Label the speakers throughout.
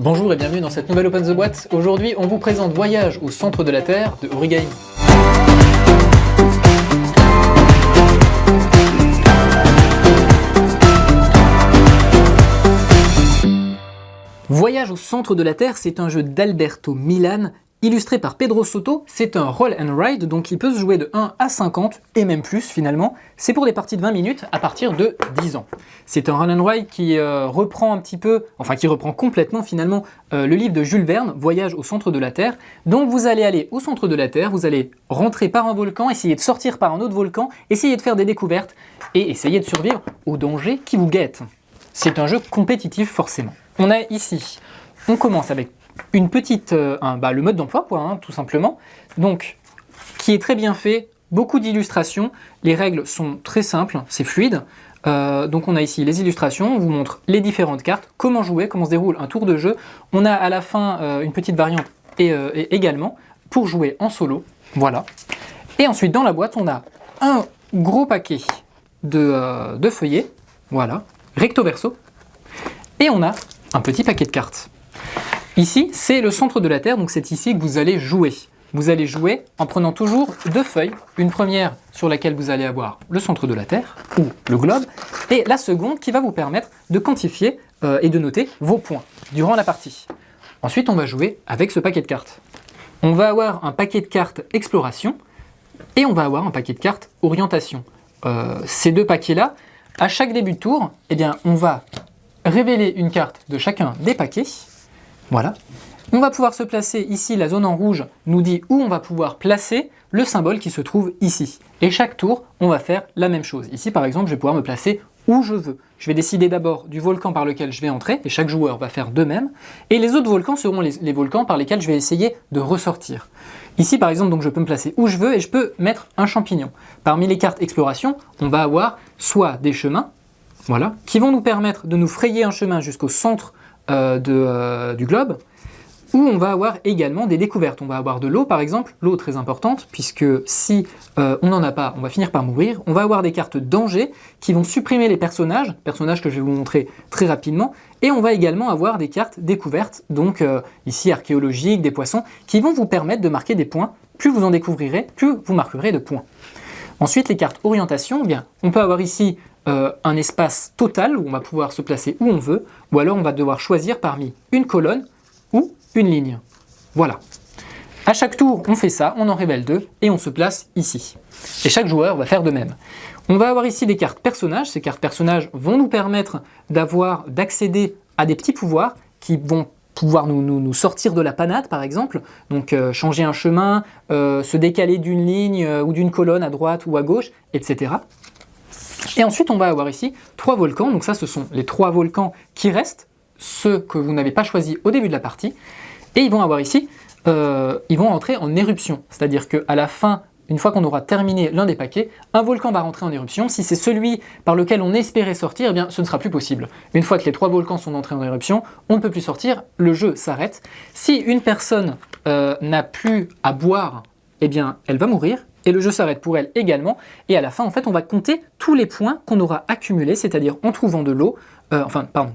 Speaker 1: Bonjour et bienvenue dans cette nouvelle Open the Boîte. Aujourd'hui, on vous présente Voyage au centre de la Terre de Origami. Voyage au centre de la Terre, c'est un jeu d'Alberto Milan, illustré par Pedro Soto. C'est un roll and ride, donc il peut se jouer de 1 à 50, et même plus finalement. C'est pour des parties de 20 minutes à partir de 10 ans. C'est un roll and ride qui reprend un petit peu, enfin qui reprend complètement finalement le livre de Jules Verne, Voyage au centre de la Terre. Donc vous allez aller au centre de la Terre, vous allez rentrer par un volcan, essayer de sortir par un autre volcan, essayer de faire des découvertes, et essayer de survivre aux dangers qui vous guettent. C'est un jeu compétitif forcément. On a ici, on commence avec une petite, le mode d'emploi tout simplement, donc qui est très bien fait, beaucoup d'illustrations, les règles sont très simples, c'est fluide, donc on a ici les illustrations, on vous montre les différentes cartes, comment jouer, comment se déroule un tour de jeu, on a à la fin une petite variante et également pour jouer en solo, voilà, et ensuite dans la boîte on a un gros paquet de feuillets, voilà, recto verso, et on a un petit paquet de cartes. Ici, c'est le centre de la Terre, donc c'est ici que vous allez jouer. Vous allez jouer en prenant toujours deux feuilles, une première sur laquelle vous allez avoir le centre de la Terre, ou le globe, et la seconde qui va vous permettre de quantifier et de noter vos points durant la partie. Ensuite, on va jouer avec ce paquet de cartes. On va avoir un paquet de cartes exploration, et on va avoir un paquet de cartes orientation. Ces deux paquets-là, à chaque début de tour, eh bien, on va révéler une carte de chacun des paquets. Voilà. On va pouvoir se placer ici, la zone en rouge nous dit où on va pouvoir placer le symbole qui se trouve ici. Et chaque tour, on va faire la même chose. Ici, par exemple, je vais pouvoir me placer où je veux. Je vais décider d'abord du volcan par lequel je vais entrer, et chaque joueur va faire de même. Et les autres volcans seront les volcans par lesquels je vais essayer de ressortir. Ici, par exemple, donc, je peux me placer où je veux et je peux mettre un champignon. Parmi les cartes exploration, on va avoir soit des chemins, voilà, qui vont nous permettre de nous frayer un chemin jusqu'au centre du globe, où on va avoir également des découvertes. On va avoir de l'eau par exemple, l'eau très importante, puisque si on n'en a pas, on va finir par mourir. On va avoir des cartes danger qui vont supprimer les personnages que je vais vous montrer très rapidement, et on va également avoir des cartes découvertes, donc ici archéologiques, des poissons, qui vont vous permettre de marquer des points. Plus vous en découvrirez, plus vous marquerez de points. Ensuite, les cartes orientation, eh bien, on peut avoir ici un espace total où on va pouvoir se placer où on veut, ou alors on va devoir choisir parmi une colonne ou une ligne. Voilà. À chaque tour, on fait ça, on en révèle deux et on se place ici. Et chaque joueur va faire de même. On va avoir ici des cartes personnages. Ces cartes personnages vont nous permettre d'accéder à des petits pouvoirs qui vont pouvoir nous sortir de la panade par exemple, donc changer un chemin, se décaler d'une ligne ou d'une colonne à droite ou à gauche, etc. Et ensuite, on va avoir ici trois volcans. Donc ça, ce sont les trois volcans qui restent, ceux que vous n'avez pas choisis au début de la partie. Et ils vont avoir ici, ils vont entrer en éruption. C'est-à-dire qu'à la fin, une fois qu'on aura terminé l'un des paquets, un volcan va rentrer en éruption. Si c'est celui par lequel on espérait sortir, eh bien, ce ne sera plus possible. Une fois que les trois volcans sont entrés en éruption, on ne peut plus sortir, le jeu s'arrête. Si une personne n'a plus à boire, eh bien, elle va mourir. Et le jeu s'arrête pour elle également, et à la fin, en fait, on va compter tous les points qu'on aura accumulés, c'est-à-dire en trouvant de l'eau, pas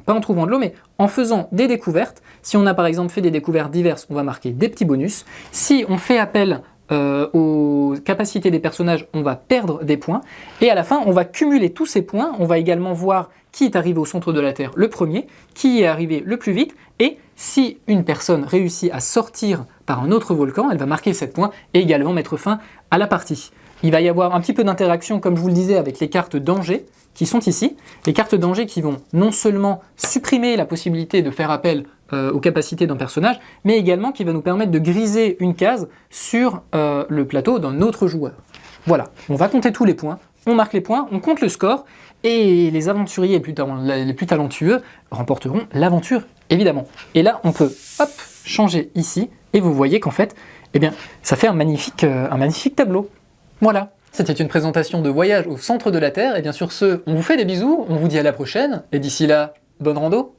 Speaker 1: en trouvant de l'eau, mais en faisant des découvertes. Si on a par exemple fait des découvertes diverses, on va marquer des petits bonus. Si on fait appel aux capacités des personnages, on va perdre des points, et à la fin, on va cumuler tous ces points, on va également voir qui est arrivé au centre de la Terre le premier, qui est arrivé le plus vite, et si une personne réussit à sortir par un autre volcan, elle va marquer 7 points et également mettre fin à la partie. Il va y avoir un petit peu d'interaction, comme je vous le disais, avec les cartes danger qui sont ici. Les cartes danger qui vont non seulement supprimer la possibilité de faire appel aux capacités d'un personnage, mais également qui va nous permettre de griser une case sur le plateau d'un autre joueur. Voilà, on va compter tous les points, on marque les points, on compte le score, et les aventuriers les plus talentueux remporteront l'aventure, évidemment. Et là, on peut changer ici, et vous voyez qu'en fait, eh bien, ça fait un magnifique tableau. Voilà, c'était une présentation de Voyage au centre de la Terre, et bien sur ce, on vous fait des bisous, on vous dit à la prochaine, et d'ici là, bonne rando.